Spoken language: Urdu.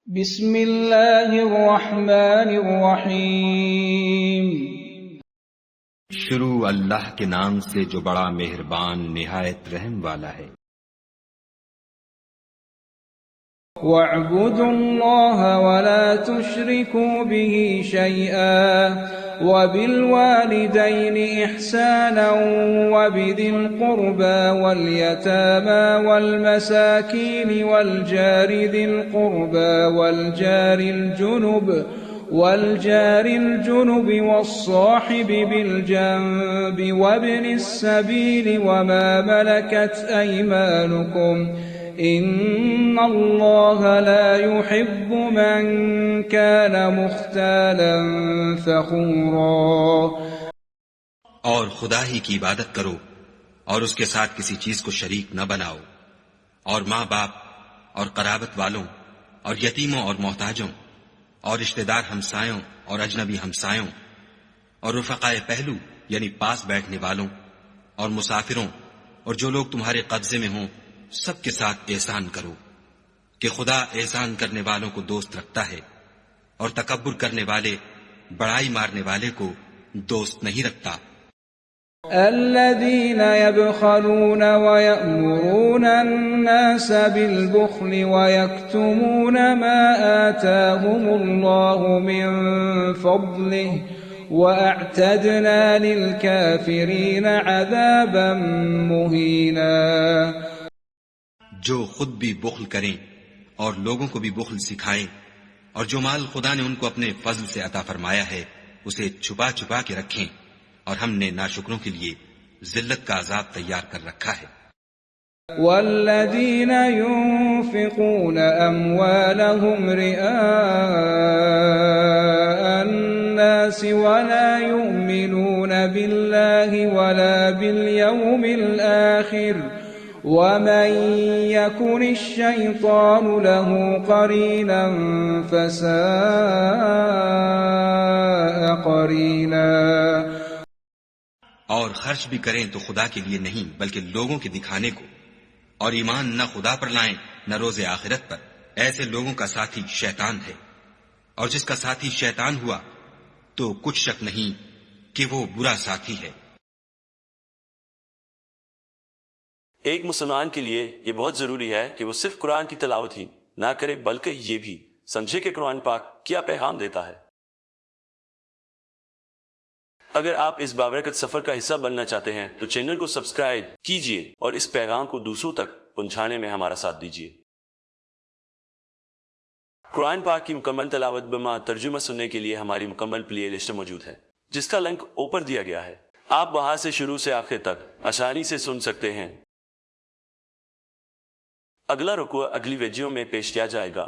بسم اللہ الرحمن الرحیم۔ شروع اللہ کے نام سے جو بڑا مہربان نہایت رحم والا ہے۔ وَاعْبُدُوا اللَّهَ وَلَا تُشْرِكُوا بِهِ شَيْئًا وَبِالْوَالِدَيْنِ إِحْسَانًا وَبِذِي الْقُرْبَى وَالْيَتَامَى وَالْمَسَاكِينِ وَالْجَارِ ذِي الْقُرْبَى والجار الجنب والصاحب بالجنب وابن السبيل وما ملكت أيمانكم إن الله لا يحب من كان مختالا فخورا۔ اور خدا ہی کی عبادت کرو اور اس کے ساتھ کسی چیز کو شریک نہ بناؤ، اور ماں باپ اور قرابت والوں اور یتیموں اور محتاجوں اور رشتہ دار ہمسایوں اور اجنبی ہمسایوں اور رفقائے پہلو یعنی پاس بیٹھنے والوں اور مسافروں اور جو لوگ تمہارے قبضے میں ہوں سب کے ساتھ احسان کرو، کہ خدا احسان کرنے والوں کو دوست رکھتا ہے اور تکبر کرنے والے بڑائی مارنے والے کو دوست نہیں رکھتا۔ الذين يبخلون ويأمرون الناس بالبخل ويكتمون ما آتاهم الله من فضله وأعتدنا للكافرين عذابا مهينا۔ جو خود بھی بخل کریں اور لوگوں کو بھی بخل سکھائیں، اور جو مال خدا نے ان کو اپنے فضل سے عطا فرمایا ہے اسے چھپا چھپا کے رکھیں، اور ہم نے ناشکروں کے لیے ذلت کا عذاب تیار کر رکھا ہے۔ والذین ينفقون اموالهم رئاء الناس ولا يؤمنون بالله ولا باليوم الآخر ومن يكن الشيطان له قرينا فساء قرينا۔ اور خرچ بھی کریں تو خدا کے لیے نہیں بلکہ لوگوں کے دکھانے کو، اور ایمان نہ خدا پر لائیں نہ روز آخرت پر، ایسے لوگوں کا ساتھی شیطان ہے، اور جس کا ساتھی شیطان ہوا تو کچھ شک نہیں کہ وہ برا ساتھی ہے۔ ایک مسلمان کے لیے یہ بہت ضروری ہے کہ وہ صرف قرآن کی تلاوت ہی نہ کرے بلکہ یہ بھی سمجھے کہ قرآن پاک کیا پیغام دیتا ہے۔ اگر آپ اس بابرکت سفر کا حصہ بننا چاہتے ہیں تو چینل کو سبسکرائب کیجئے اور اس پیغام کو دوسروں تک پہنچانے میں ہمارا ساتھ دیجئے۔ قرآن پاک کی مکمل تلاوت بما ترجمہ سننے کے لیے ہماری مکمل پلے لسٹ موجود ہے، جس کا لنک اوپر دیا گیا ہے۔ آپ وہاں سے شروع سے آخر تک آسانی سے سن سکتے ہیں۔ اگلا رکوع اگلی ویڈیو میں پیش کیا جائے گا۔